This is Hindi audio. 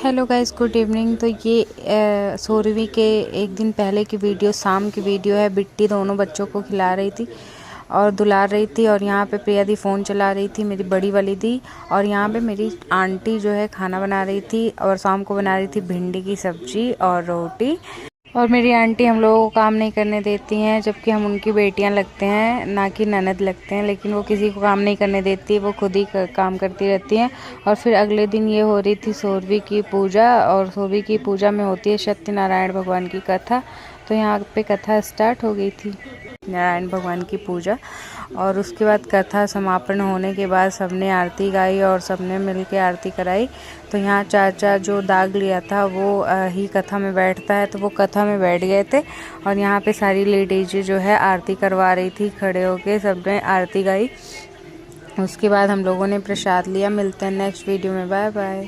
Hello guys, good evening. तो ये 16वीं के एक दिन पहले की वीडियो, शाम की वीडियो है। बिट्टी दोनों बच्चों को खिला रही थी और दुलार रही थी, और यहाँ पे प्रिया दी फ़ोन चला रही थी, मेरी बड़ी वाली दी। और यहाँ पे मेरी आंटी जो है खाना बना रही थी, और शाम को बना रही थी भिंडी की सब्जी और रोटी। और मेरी आंटी हम लोगों को काम नहीं करने देती हैं, जबकि हम उनकी बेटियां लगते हैं, ना कि ननद लगते हैं। लेकिन वो किसी को काम नहीं करने देती, वो खुद ही काम करती रहती हैं। और फिर अगले दिन ये हो रही थी 16वीं की पूजा, और 16वीं की पूजा में होती है सत्यनारायण भगवान की कथा। तो यहाँ पे कथा स्टार्ट हो गई थी, नारायण भगवान की पूजा। और उसके बाद कथा समापन होने के बाद सबने आरती गाई और सबने मिलके आरती कराई। तो यहाँ चाचा जो दाग लिया था वो ही कथा में बैठता है, तो वो कथा में बैठ गए थे। और यहाँ पे सारी लेडीज जो है आरती करवा रही थी, खड़े होके सबने आरती गाई। उसके बाद हम लोगों ने प्रसाद लिया। मिलते हैं नेक्स्ट वीडियो में, बाय बाय।